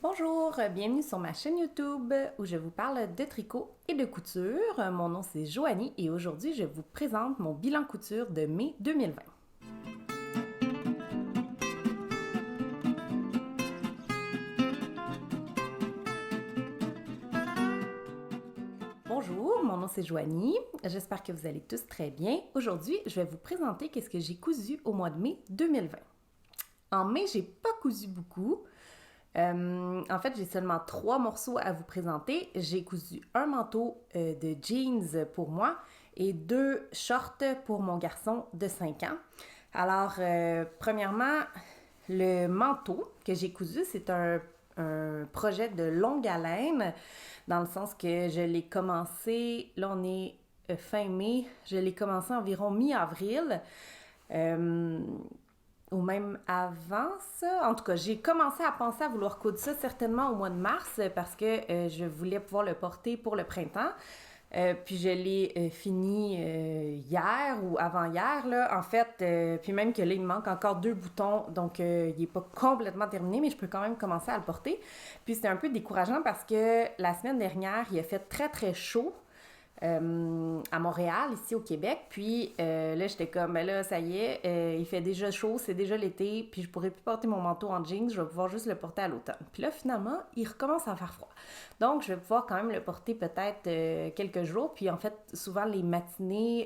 Bonjour, bienvenue sur ma chaîne YouTube où je vous parle de tricot et de couture. Mon nom c'est Joanie et aujourd'hui je vous présente mon bilan couture de mai 2020. Bonjour, mon nom c'est Joanie, j'espère que vous allez tous très bien. Aujourd'hui, je vais vous présenter qu'est-ce que j'ai cousu au mois de mai 2020. En mai, j'ai pas cousu beaucoup. En fait, j'ai seulement 3 morceaux à vous présenter. J'ai cousu un manteau de jeans pour moi et 2 shorts pour mon garçon de 5 ans. Alors, premièrement, le manteau que j'ai cousu, c'est un projet de longue haleine, dans le sens que je l'ai commencé, là on est fin mai, je l'ai commencé environ mi-avril. Ou même avant ça. En tout cas, j'ai commencé à penser à vouloir coudre ça certainement au mois de mars parce que je voulais pouvoir le porter pour le printemps. Puis je l'ai fini hier ou avant-hier, là. En fait, puis même que là, il me manque encore 2 boutons, donc il n'est pas complètement terminé, mais je peux quand même commencer à le porter. Puis c'était un peu décourageant parce que la semaine dernière, il a fait très, très chaud. À Montréal, ici au Québec. Puis là, j'étais comme, ben là, ça y est, il fait déjà chaud, c'est déjà l'été, puis je pourrais plus porter mon manteau en jeans, je vais pouvoir juste le porter à l'automne. Puis là, finalement, il recommence à faire froid. Donc, je vais pouvoir quand même le porter peut-être quelques jours. Puis en fait, souvent les matinées,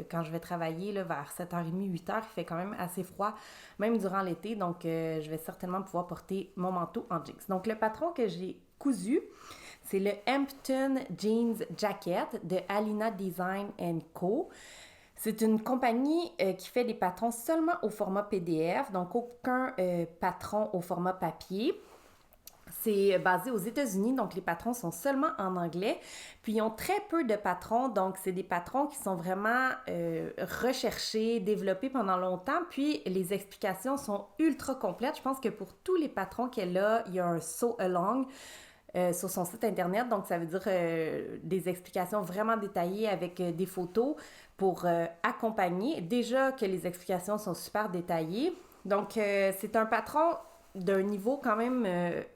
quand je vais travailler là, vers 7h30, 8h, il fait quand même assez froid, même durant l'été. Donc, je vais certainement pouvoir porter mon manteau en jeans. Donc, le patron que j'ai cousu, c'est le Hampton Jeans Jacket de Alina Design Co. C'est une compagnie qui fait des patrons seulement au format PDF, donc aucun patron au format papier. C'est basé aux États-Unis, donc les patrons sont seulement en anglais. Puis ils ont très peu de patrons, donc c'est des patrons qui sont vraiment recherchés, développés pendant longtemps. Puis les explications sont ultra complètes. Je pense que pour tous les patrons qu'elle a, il y a un sew along. Sur son site internet, donc ça veut dire des explications vraiment détaillées avec des photos pour accompagner. Déjà que les explications sont super détaillées. Donc c'est un patron d'un niveau quand même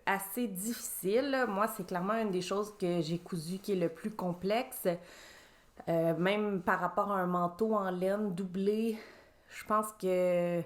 assez difficile. Moi, c'est clairement une des choses que j'ai cousu qui est le plus complexe. Même par rapport à un manteau en laine doublé, je pense que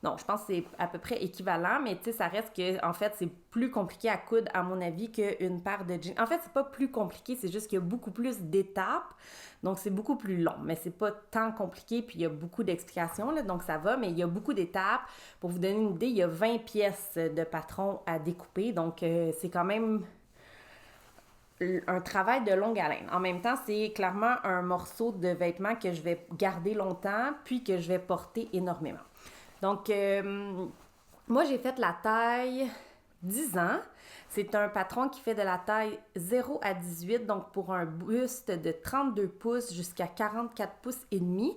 non, je pense que c'est à peu près équivalent, mais tu sais, ça reste que, en fait, c'est plus compliqué à coudre, à mon avis, qu'une paire de jeans. En fait, c'est pas plus compliqué, c'est juste qu'il y a beaucoup plus d'étapes, donc c'est beaucoup plus long, mais c'est pas tant compliqué, puis il y a beaucoup d'explications, là, donc ça va, mais il y a beaucoup d'étapes. Pour vous donner une idée, il y a 20 pièces de patron à découper, donc c'est quand même un travail de longue haleine. En même temps, c'est clairement un morceau de vêtement que je vais garder longtemps, puis que je vais porter énormément. Donc, moi, j'ai fait la taille 10 ans. C'est un patron qui fait de la taille 0 à 18, donc pour un buste de 32 pouces jusqu'à 44 pouces et demi,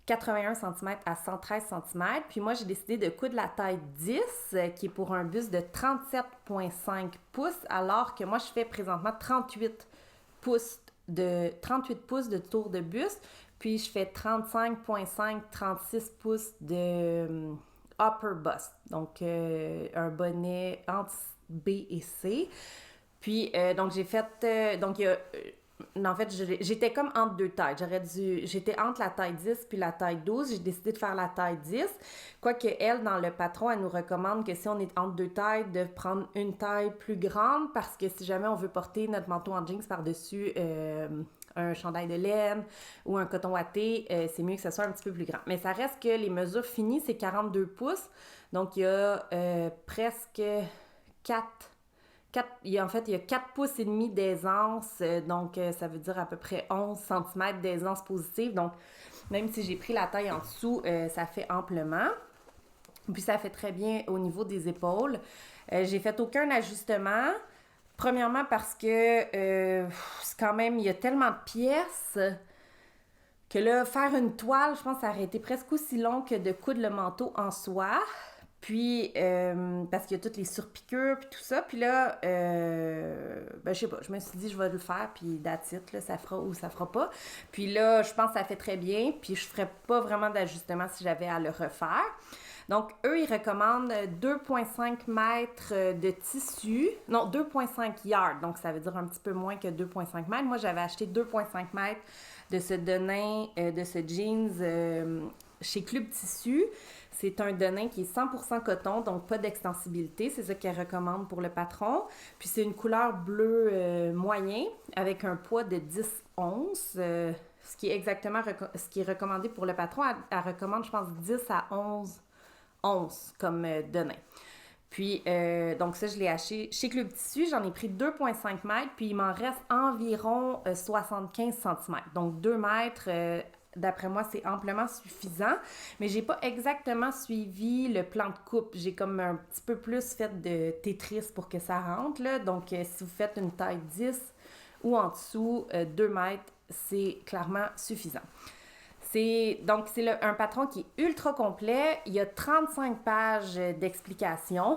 81 cm à 113 cm. Puis moi, j'ai décidé de coudre la taille 10, qui est pour un buste de 37,5 pouces, alors que moi, je fais présentement 38 pouces de tour de buste. Puis je fais 35,5, 36 pouces de upper bust. Donc un bonnet entre B et C. Puis donc j'ai fait en fait, j'étais comme entre deux tailles. J'étais entre la taille 10 puis la taille 12. J'ai décidé de faire la taille 10. Quoique elle, dans le patron, elle nous recommande que si on est entre deux tailles, de prendre une taille plus grande parce que si jamais on veut porter notre manteau en jeans par-dessus un chandail de laine ou un coton watté, c'est mieux que ce soit un petit peu plus grand. Mais ça reste que les mesures finies, c'est 42 pouces. Donc, il y a presque 4 il y a 4 pouces et demi d'aisance, donc ça veut dire à peu près 11 cm d'aisance positive. Donc, même si j'ai pris la taille en dessous, ça fait amplement. Puis, ça fait très bien au niveau des épaules. J'ai fait aucun ajustement. Premièrement parce que c'est quand même, il y a tellement de pièces que là, faire une toile, je pense que ça aurait été presque aussi long que de coudre le manteau en soi. Puis, parce qu'il y a toutes les surpiqûres, puis tout ça. Puis là, je sais pas, je me suis dit, je vais le faire, puis that's it, là, ça fera ou ça fera pas. Puis là, je pense que ça fait très bien, puis je ferais pas vraiment d'ajustement si j'avais à le refaire. Donc, eux, ils recommandent 2,5 mètres de tissu. Non, 2,5 yards. Donc, ça veut dire un petit peu moins que 2,5 mètres. Moi, j'avais acheté 2,5 mètres de ce denim, de ce jeans chez Club Tissu. C'est un denim qui est 100% coton, donc pas d'extensibilité. C'est ça qu'elle recommande pour le patron. Puis c'est une couleur bleu moyen avec un poids de 10 onces. Ce qui est exactement ce qui est recommandé pour le patron. Elle recommande, je pense, 10 à 11 onces comme denim. Puis, donc ça, je l'ai acheté chez Club Tissu. J'en ai pris 2,5 mètres, puis il m'en reste environ 75 cm. Donc, 2 mètres, d'après moi, c'est amplement suffisant. Mais j'ai pas exactement suivi le plan de coupe. J'ai comme un petit peu plus fait de Tetris pour que ça rentre, là. Donc, si vous faites une taille 10 ou en dessous, 2 mètres, c'est clairement suffisant. Donc, c'est un patron qui est ultra complet. Il y a 35 pages d'explications,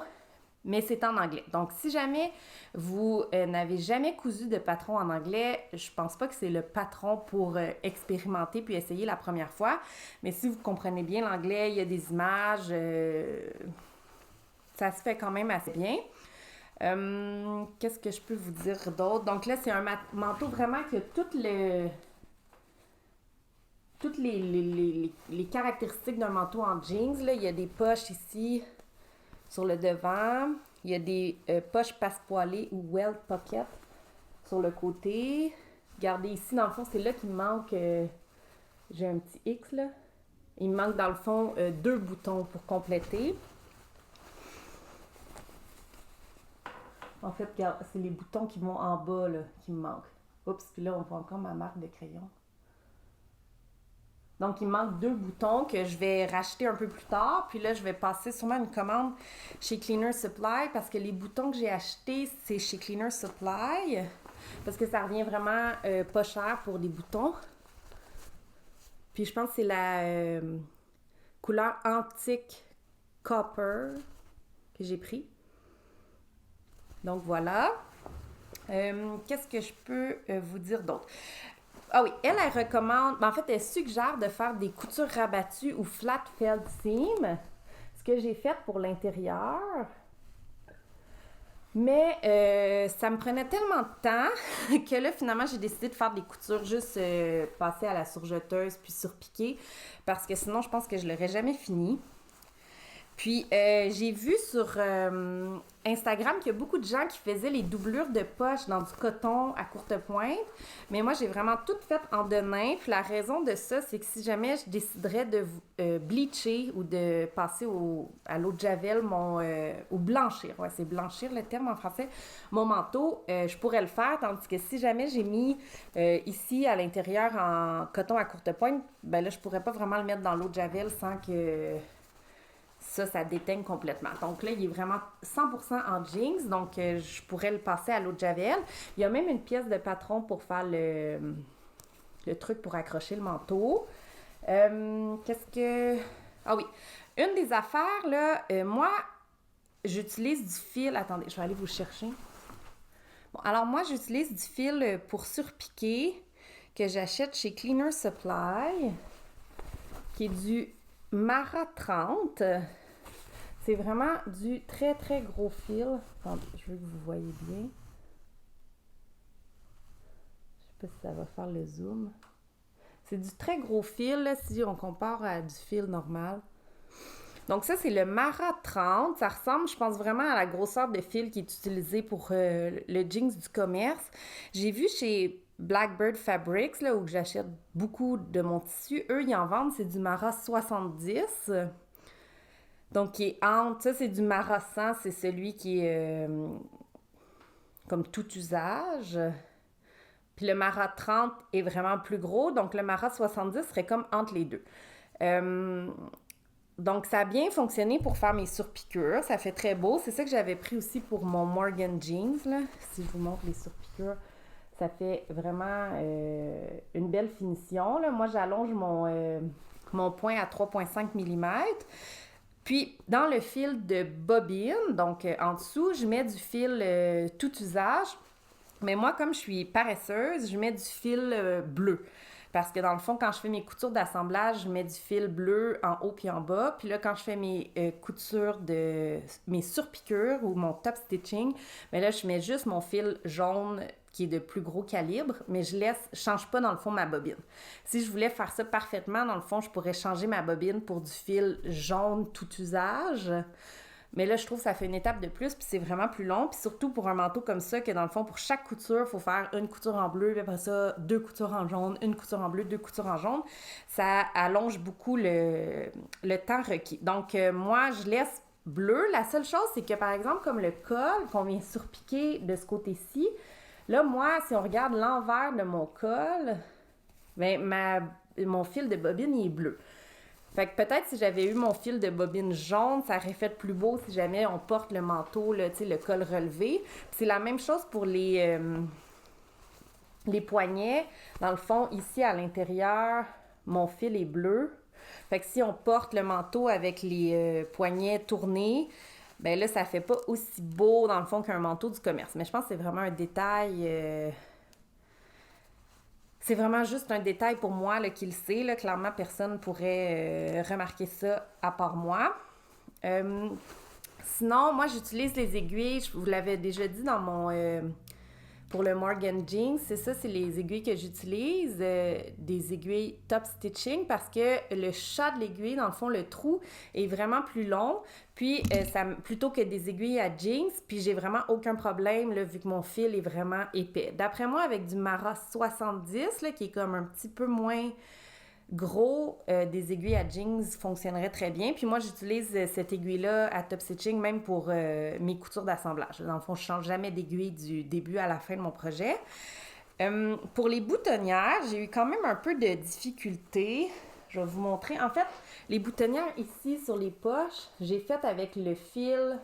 mais c'est en anglais. Donc, si jamais vous n'avez jamais cousu de patron en anglais, je pense pas que c'est le patron pour expérimenter puis essayer la première fois. Mais si vous comprenez bien l'anglais, il y a des images, ça se fait quand même assez bien. Qu'est-ce que je peux vous dire d'autre? Donc là, c'est un manteau vraiment qui a toutes les caractéristiques d'un manteau en jeans. Là. Il y a des poches ici sur le devant. Il y a des poches passe-poilées ou well pocket sur le côté. Regardez ici, dans le fond, c'est là qu'il me manque... j'ai un petit X, là. Il me manque, dans le fond, 2 boutons pour compléter. En fait, regarde, c'est les boutons qui vont en bas, là, qui me manquent. Oups, puis là, on voit encore ma marque de crayon. Donc, il me manque 2 boutons que je vais racheter un peu plus tard. Puis là, je vais passer sûrement une commande chez Cleaner Supply parce que les boutons que j'ai achetés, c'est chez Cleaner Supply. Parce que ça revient vraiment pas cher pour des boutons. Puis je pense que c'est la couleur antique copper que j'ai pris. Donc, voilà. Qu'est-ce que je peux vous dire d'autre? Ah oui, elle recommande, en fait, elle suggère de faire des coutures rabattues ou flat felt seam, ce que j'ai fait pour l'intérieur. Mais ça me prenait tellement de temps que là, finalement, j'ai décidé de faire des coutures juste passer à la surjeteuse puis surpiquer parce que sinon, je pense que je l'aurais jamais fini. Puis, j'ai vu sur Instagram qu'il y a beaucoup de gens qui faisaient les doublures de poche dans du coton à courte pointe. Mais moi, j'ai vraiment tout fait en denim. Puis la raison de ça, c'est que si jamais je déciderais de bleacher ou de passer à l'eau de Javel, ou blanchir, ouais, c'est blanchir le terme en français, mon manteau, je pourrais le faire. Tandis que si jamais j'ai mis ici à l'intérieur en coton à courte pointe, ben là, je pourrais pas vraiment le mettre dans l'eau de Javel sans que... Ça déteigne complètement. Donc là, il est vraiment 100% en jeans, donc je pourrais le passer à l'eau de Javel. Il y a même une pièce de patron pour faire le truc pour accrocher le manteau. Qu'est-ce que... Ah oui, une des affaires, là, moi, j'utilise du fil... Attendez, je vais aller vous chercher. Bon, alors moi, j'utilise du fil pour surpiquer que j'achète chez Cleaner Supply, qui est du Mara 30. C'est vraiment du très, très gros fil. Attendez, je veux que vous voyez bien. Je sais pas si ça va faire le zoom. C'est du très gros fil, là, si on compare à du fil normal. Donc ça, c'est le Mara 30. Ça ressemble, je pense, vraiment à la grosseur de fil qui est utilisée pour le jeans du commerce. J'ai vu chez Blackbird Fabrics, là, où j'achète beaucoup de mon tissu. Eux, ils en vendent, c'est du Mara 70. Donc, qui est entre... Ça, c'est du Mara 100. C'est celui qui est comme tout usage. Puis le Mara 30 est vraiment plus gros. Donc, le Mara 70 serait comme entre les deux. Donc, ça a bien fonctionné pour faire mes surpiqûres. Ça fait très beau. C'est ça que j'avais pris aussi pour mon Morgan Jeans, là. Si je vous montre les surpiqûres, ça fait vraiment une belle finition, là. Moi, j'allonge mon point à 3,5 mm. Puis, dans le fil de bobine, donc en dessous, je mets du fil tout usage. Mais moi, comme je suis paresseuse, je mets du fil bleu. Parce que dans le fond, quand je fais mes coutures d'assemblage, je mets du fil bleu en haut puis en bas. Puis là, quand je fais mes coutures de... mes surpiqûres ou mon top stitching, bien là, je mets juste mon fil jaune qui est de plus gros calibre, mais je change pas dans le fond ma bobine. Si je voulais faire ça parfaitement, dans le fond, je pourrais changer ma bobine pour du fil jaune tout usage. Mais là, je trouve que ça fait une étape de plus, puis c'est vraiment plus long. Puis surtout pour un manteau comme ça, que dans le fond, pour chaque couture, il faut faire une couture en bleu, puis après ça, deux coutures en jaune, une couture en bleu, deux coutures en jaune. Ça allonge beaucoup le temps requis. Donc, moi, je laisse bleu. La seule chose, c'est que, par exemple, comme le col qu'on vient surpiquer de ce côté-ci, là, moi, si on regarde l'envers de mon col, ben, mon fil de bobine, il est bleu. Fait que peut-être si j'avais eu mon fil de bobine jaune, ça aurait fait plus beau si jamais on porte le manteau, là, le col relevé. Puis c'est la même chose pour les poignets. Dans le fond, ici à l'intérieur, mon fil est bleu. Fait que si on porte le manteau avec les poignets tournés, ben là, ça fait pas aussi beau dans le fond qu'un manteau du commerce. Mais je pense que c'est vraiment un détail... C'est vraiment juste un détail pour moi là, qui le sait. Là. Clairement, personne ne pourrait remarquer ça à part moi. Sinon, moi, j'utilise les aiguilles. Je vous l'avais déjà dit dans mon... pour le Morgan Jeans, c'est ça, c'est les aiguilles que j'utilise, des aiguilles top stitching parce que le chat de l'aiguille, dans le fond, le trou est vraiment plus long, puis plutôt que des aiguilles à jeans, puis j'ai vraiment aucun problème là, vu que mon fil est vraiment épais. D'après moi, avec du Mara 70, là, qui est comme un petit peu moins gros, des aiguilles à jeans fonctionneraient très bien. Puis moi, j'utilise cette aiguille-là à top stitching même pour mes coutures d'assemblage. Dans le fond, je ne change jamais d'aiguille du début à la fin de mon projet. Pour les boutonnières, j'ai eu quand même un peu de difficulté. Je vais vous montrer. En fait, les boutonnières ici sur les poches, j'ai fait avec le fil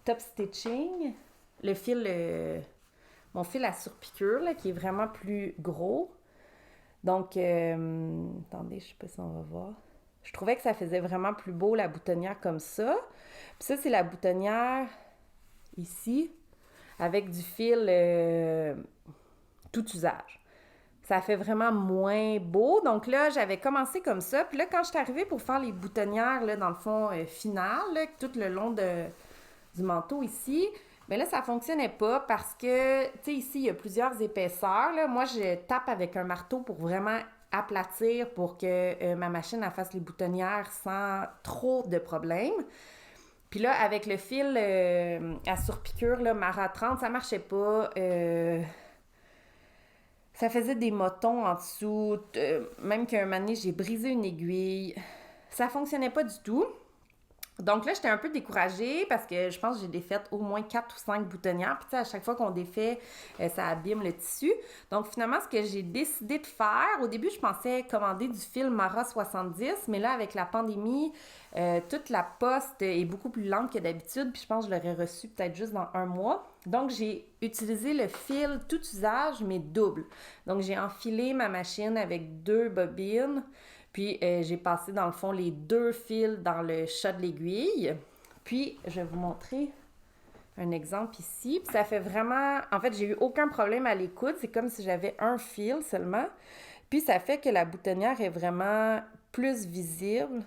top stitching, le fil, mon fil à surpiqûre, là, qui est vraiment plus gros. Donc, attendez, je sais pas si on va voir. Je trouvais que ça faisait vraiment plus beau la boutonnière comme ça. Puis ça, c'est la boutonnière ici, avec du fil tout usage. Ça fait vraiment moins beau. Donc là, j'avais commencé comme ça. Puis là, quand je suis arrivée pour faire les boutonnières, là, dans le fond final, là, tout le long du manteau ici, mais là, ça fonctionnait pas parce que, tu sais, ici, il y a plusieurs épaisseurs. Là. Moi, je tape avec un marteau pour vraiment aplatir pour que ma machine elle fasse les boutonnières sans trop de problèmes. Puis là, avec le fil à surpiqûre, là, Mara 30, ça marchait pas. Ça faisait des motons en dessous. Même qu'un moment donné, j'ai brisé une aiguille. Ça fonctionnait pas du tout. Donc là, j'étais un peu découragée parce que je pense que j'ai défait au moins 4 ou 5 boutonnières. Puis tu sais, à chaque fois qu'on défait, ça abîme le tissu. Donc finalement, ce que j'ai décidé de faire, au début, je pensais commander du fil Mara 70, mais là, avec la pandémie, toute la poste est beaucoup plus lente que d'habitude. Puis je pense que je l'aurais reçu peut-être juste dans un mois. Donc j'ai utilisé le fil tout usage, mais double. Donc j'ai enfilé ma machine avec 2 bobines. Puis, j'ai passé, dans le fond, les 2 fils dans le chat de l'aiguille. Puis, je vais vous montrer un exemple ici. Puis, ça fait vraiment... En fait, j'ai eu aucun problème à l'écoute. C'est comme si j'avais un fil seulement. Puis, ça fait que la boutonnière est vraiment plus visible.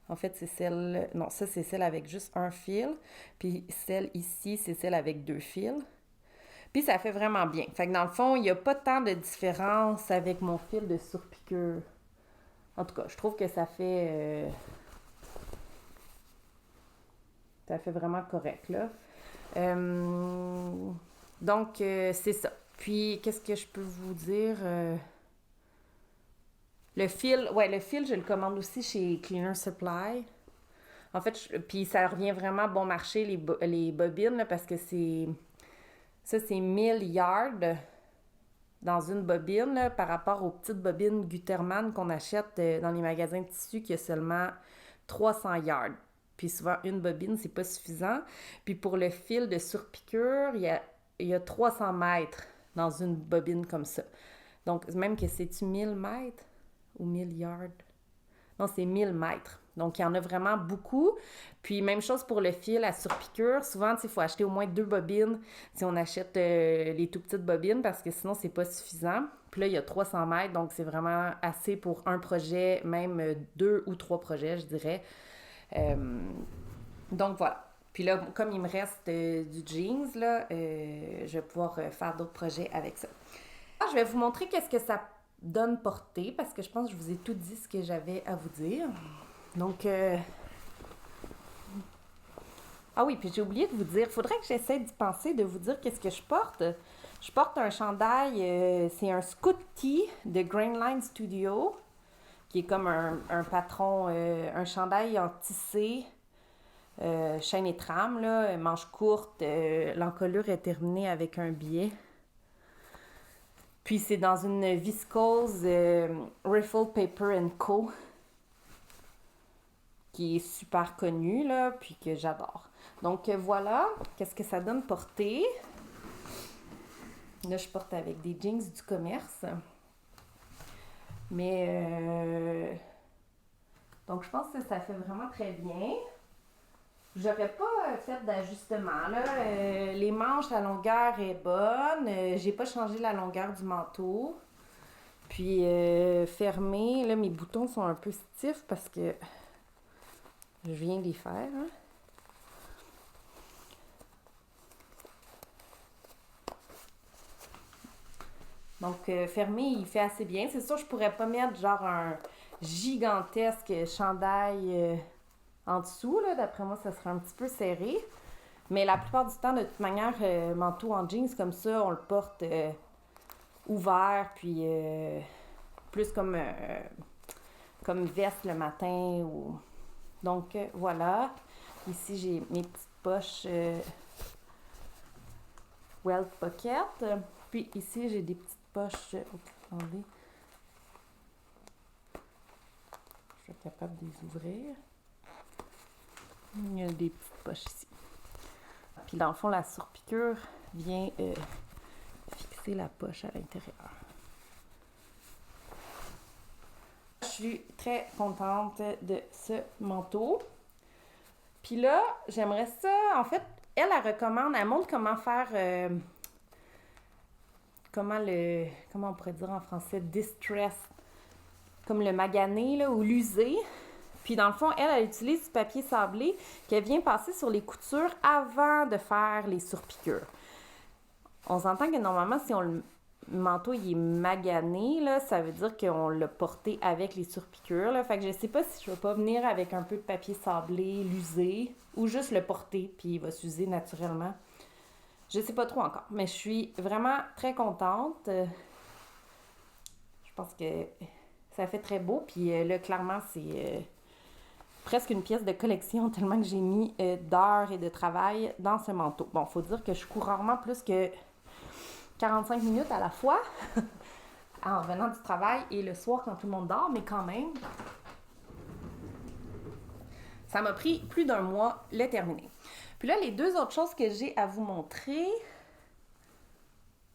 En fait, c'est celle... Non, ça, c'est celle avec juste un fil. Puis, celle ici, c'est celle avec 2 fils. Puis, ça fait vraiment bien. Fait que dans le fond, il n'y a pas tant de différence avec mon fil de surpiqûre. En tout cas, je trouve que ça fait vraiment correct, là. Donc, c'est ça. Puis, qu'est-ce que je peux vous dire? Le fil, je le commande aussi chez Cleaner Supply. En fait, puis ça revient vraiment bon marché, les bobines, là, parce que c'est 1000 yards dans une bobine là, par rapport aux petites bobines Gutermann qu'on achète dans les magasins de tissus qui a seulement 300 yards. Puis souvent, une bobine, c'est pas suffisant. Puis pour le fil de surpiqûre, il y a 300 mètres dans une bobine comme ça. Donc, même que c'est-tu 1000 mètres ou 1000 yards? Non, c'est 1000 mètres. Donc, il y en a vraiment beaucoup. Puis, même chose pour le fil à surpiqûre. Souvent, il faut acheter au moins 2 bobines si on achète les tout petites bobines parce que sinon, c'est pas suffisant. Puis là, il y a 300 mètres, donc c'est vraiment assez pour un projet, même 2 ou 3 projets, je dirais. Donc, voilà. Puis là, comme il me reste du jeans, là, je vais pouvoir faire d'autres projets avec ça. Je vais vous montrer qu'est-ce que ça donne portée parce que je pense que je vous ai tout dit ce que j'avais à vous dire. Donc, ah oui, puis j'ai oublié de vous dire, il faudrait que j'essaie d'y penser, de vous dire qu'est-ce que je porte. Je porte un chandail, c'est un Scout Tee de Grainline Studio, qui est comme un patron, un chandail en tissé, chaîne et trame, là, manche courte, l'encolure est terminée avec un biais. Puis c'est dans une viscose Riffle Paper Co. qui est super connue, là, puis que j'adore. Donc voilà, qu'est-ce que ça donne porter. Là, je porte avec des jeans du commerce. Mais donc je pense que ça fait vraiment très bien. J'aurais pas fait d'ajustement. Là. Les manches, la longueur est bonne. J'ai pas changé la longueur du manteau. Puis fermé. Là, mes boutons sont un peu stiffs parce que je viens de les faire. Hein. Donc fermé, il fait assez bien. C'est sûr, je pourrais pas mettre genre un gigantesque chandail en dessous, là, d'après moi, ça serait un petit peu serré. Mais la plupart du temps, de toute manière, manteau en jeans comme ça, on le porte ouvert, puis plus comme veste le matin. Donc, voilà. Ici, j'ai mes petites poches Welt Pocket. Puis ici, j'ai des petites poches... attendez. Je suis capable de les ouvrir. Il y a des petites poches ici. Puis dans le fond, la surpiqûre vient fixer la poche à l'intérieur. Je suis très contente de ce manteau. Puis là, j'aimerais ça... En fait, elle recommande, elle montre comment faire... comment on pourrait dire en français? Distress. Comme le magané, là, ou l'user. Puis dans le fond, elle utilise du papier sablé qu'elle vient passer sur les coutures avant de faire les surpiqûres. On s'entend que normalement, si le manteau il est magané, là, ça veut dire qu'on l'a porté avec les surpiqûres. Là. Fait que je sais pas si je vais pas venir avec un peu de papier sablé, l'user, ou juste le porter, puis il va s'user naturellement. Je sais pas trop encore, mais je suis vraiment très contente. Je pense que ça fait très beau, puis là, clairement, c'est... presque une pièce de collection tellement que j'ai mis d'heures et de travail dans ce manteau. Bon, il faut dire que je cours rarement plus que 45 minutes à la fois en venant du travail et le soir quand tout le monde dort, mais quand même, ça m'a pris plus d'1 mois le terminer. Puis là, les 2 autres choses que j'ai à vous montrer...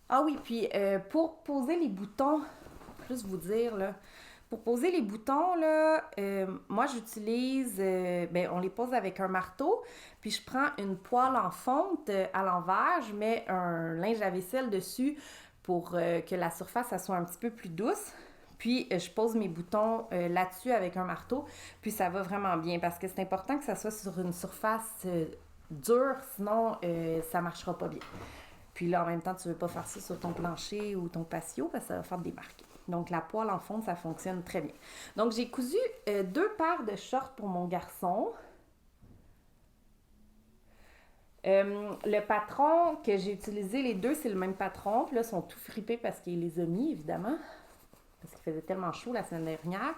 Ah oui, puis pour poser les boutons, juste vous dire, là, pour poser les boutons, là, moi, j'utilise... on les pose avec un marteau, puis je prends une poêle en fonte à l'envers, je mets un linge à vaisselle dessus pour que la surface ça soit un petit peu plus douce. Puis, je pose mes boutons là-dessus avec un marteau, puis ça va vraiment bien parce que c'est important que ça soit sur une surface dure, sinon ça ne marchera pas bien. Puis là, en même temps, tu ne veux pas faire ça sur ton plancher ou ton patio parce que ça va faire des marques. Donc, la poêle en fonte, ça fonctionne très bien. Donc, j'ai cousu 2 paires de shorts pour mon garçon. Le patron que j'ai utilisé, les 2, c'est le même patron. Puis là, ils sont tout fripés parce qu'il les a mis, évidemment. Parce qu'il faisait tellement chaud la semaine dernière.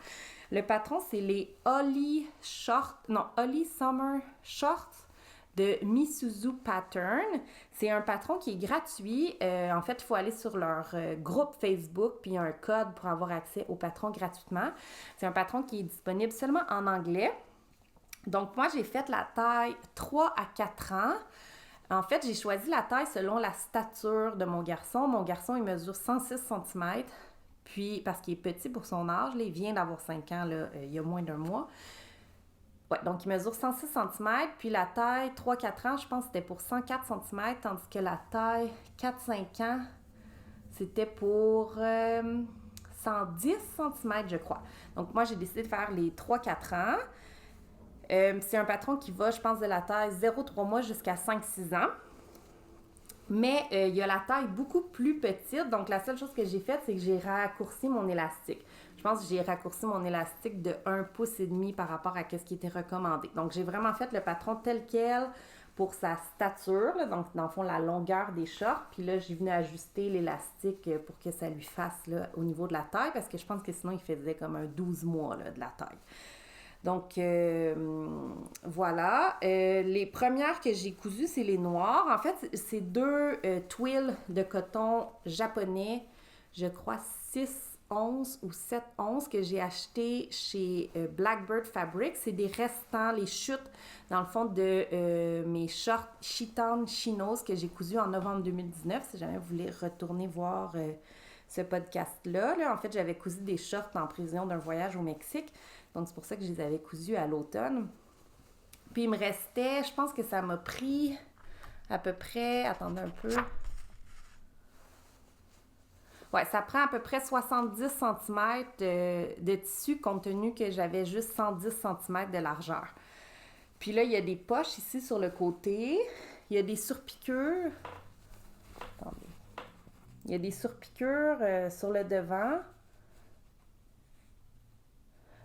Le patron, c'est les Holly Summer Shorts de Misuzu Pattern. C'est un patron qui est gratuit. En fait, il faut aller sur leur groupe Facebook, puis il y a un code pour avoir accès au patron gratuitement. C'est un patron qui est disponible seulement en anglais. Donc, moi, j'ai fait la taille 3 à 4 ans. En fait, j'ai choisi la taille selon la stature de mon garçon. Mon garçon, il mesure 106 cm. Puis, parce qu'il est petit pour son âge, là, il vient d'avoir 5 ans, là, il y a moins d'1 mois. Ouais, donc il mesure 106 cm, puis la taille 3-4 ans, je pense que c'était pour 104 cm, tandis que la taille 4-5 ans, c'était pour 110 cm, je crois. Donc moi, j'ai décidé de faire les 3-4 ans. C'est un patron qui va, je pense, de la taille 0-3 mois jusqu'à 5-6 ans. Mais il y a la taille beaucoup plus petite. Donc, la seule chose que j'ai faite, c'est que j'ai raccourci mon élastique. Je pense que j'ai raccourci mon élastique de 1,5 pouce par rapport à ce qui était recommandé. Donc, j'ai vraiment fait le patron tel quel pour sa stature. Là, donc, dans le fond, la longueur des shorts. Puis là, j'ai venu ajuster l'élastique pour que ça lui fasse là, au niveau de la taille. Parce que je pense que sinon, il faisait comme un 12 mois là, de la taille. Donc, voilà. Les premières que j'ai cousues, c'est les noires. En fait, c'est deux twills de coton japonais, je crois 6-11 ou 7-11 que j'ai acheté chez Blackbird Fabric. C'est des restants, les chutes, dans le fond, de mes shorts Chiton Chinos que j'ai cousus en novembre 2019. Si jamais vous voulez retourner voir ce podcast-là. Là, en fait, j'avais cousu des shorts en prévision d'un voyage au Mexique. Donc, c'est pour ça que je les avais cousus à l'automne. Puis, il me restait, je pense que ça m'a pris à peu près, attendez un peu. Ouais, ça prend à peu près 70 cm de tissu, compte tenu que j'avais juste 110 cm de largeur. Puis là, il y a des poches ici sur le côté. Il y a des surpiqûres. Attendez. Il y a des surpiqûres sur le devant.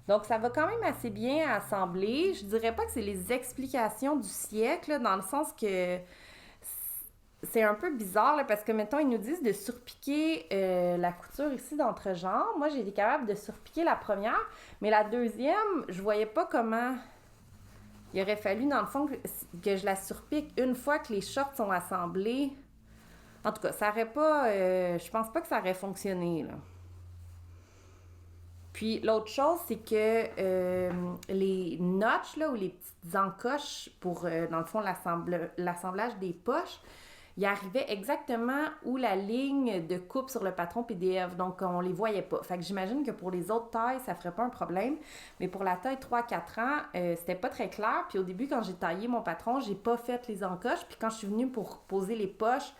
Donc, ça va quand même assez bien assembler. Je dirais pas que c'est les explications du siècle, dans le sens que c'est un peu bizarre, là, parce que, mettons, ils nous disent de surpiquer la couture ici d'entrejambe. Moi, j'ai été capable de surpiquer la première, mais la deuxième, je voyais pas comment il aurait fallu, dans le fond, que je la surpique une fois que les shorts sont assemblés. En tout cas, ça aurait pas... je pense pas que ça aurait fonctionné, là. Puis l'autre chose, c'est que les notches, là, ou les petites encoches pour, dans le fond, l'assemblage des poches, il arrivait exactement où la ligne de coupe sur le patron PDF. Donc, on les voyait pas. Fait que j'imagine que pour les autres tailles, ça ferait pas un problème. Mais pour la taille 3-4 ans, c'était pas très clair. Puis au début, quand j'ai taillé mon patron, j'ai pas fait les encoches. Puis quand je suis venue pour poser les poches,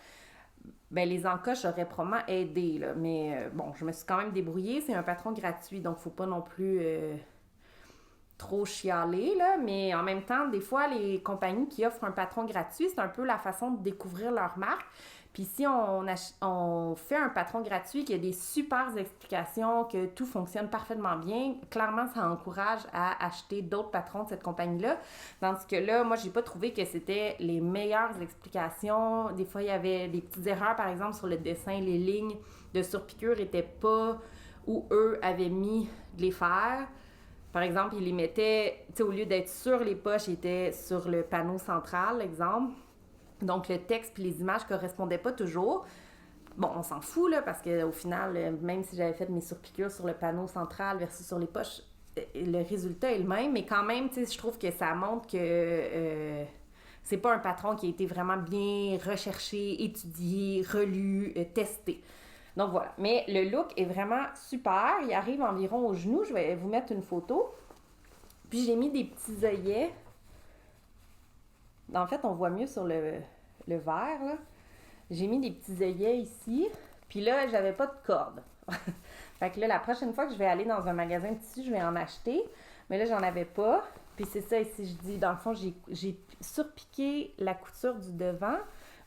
ben, les encoches auraient probablement aidé, là. Mais bon, je me suis quand même débrouillée. C'est un patron gratuit, donc faut pas non plus trop chialer, là. Mais en même temps, des fois, les compagnies qui offrent un patron gratuit, c'est un peu la façon de découvrir leur marque. Puis si on fait un patron gratuit, qu'il y a des super explications, que tout fonctionne parfaitement bien, clairement, ça encourage à acheter d'autres patrons de cette compagnie-là. Tandis que là, moi, j'ai pas trouvé que c'était les meilleures explications. Des fois, il y avait des petites erreurs, par exemple, sur le dessin, les lignes de surpiqûre étaient pas où eux avaient mis de les faire. Par exemple, ils les mettaient, tu sais, au lieu d'être sur les poches, ils étaient sur le panneau central, exemple. Donc, le texte et les images correspondaient pas toujours. Bon, on s'en fout, là, parce qu'au final, même si j'avais fait mes surpiqûres sur le panneau central versus sur les poches, le résultat est le même. Mais quand même, tu sais, je trouve que ça montre que c'est pas un patron qui a été vraiment bien recherché, étudié, relu, testé. Donc, voilà. Mais le look est vraiment super. Il arrive environ au genou. Je vais vous mettre une photo. Puis, j'ai mis des petits œillets. En fait, on voit mieux sur le vert, là. J'ai mis des petits œillets ici. Puis là, j'avais pas de corde. Fait que là, la prochaine fois que je vais aller dans un magasin de tissu, je vais en acheter. Mais là, j'en avais pas. Puis c'est ça ici, je dis, dans le fond, j'ai surpiqué la couture du devant,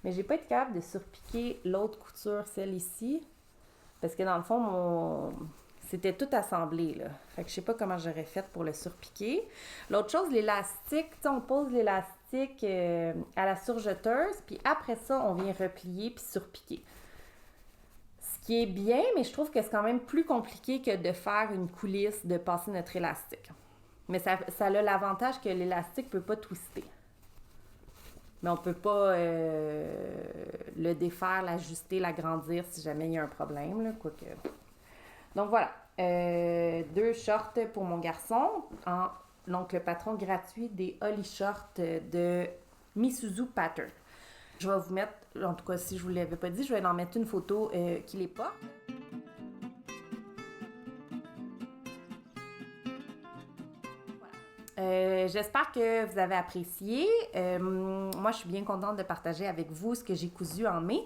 mais j'ai pas été capable de surpiquer l'autre couture, celle ici. Parce que dans le fond, c'était tout assemblé, là. Fait que je sais pas comment j'aurais fait pour le surpiquer. L'autre chose, l'élastique, tu sais, on pose l'élastique à la surjeteuse, puis après ça, on vient replier puis surpiquer. Ce qui est bien, mais je trouve que c'est quand même plus compliqué que de faire une coulisse, de passer notre élastique. Mais ça a l'avantage que l'élastique peut pas twister. Mais on peut pas le défaire, l'ajuster, l'agrandir si jamais il y a un problème, là, quoique. Donc voilà, 2 shorts pour mon garçon, donc le patron gratuit des Holly Shorts de Misuzu Pattern. Je vais vous mettre, en tout cas si je vous l'avais pas dit, je vais en mettre une photo qui les porte. Voilà. J'espère que vous avez apprécié. Moi, je suis bien contente de partager avec vous ce que j'ai cousu en mai.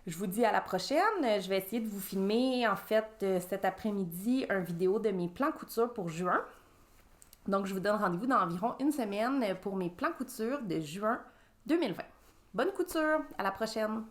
Je vous dis à la prochaine. Je vais essayer de vous filmer, en fait, cet après-midi, une vidéo de mes plans couture pour juin. Donc, je vous donne rendez-vous dans environ une semaine pour mes plans couture de juin 2020. Bonne couture! À la prochaine!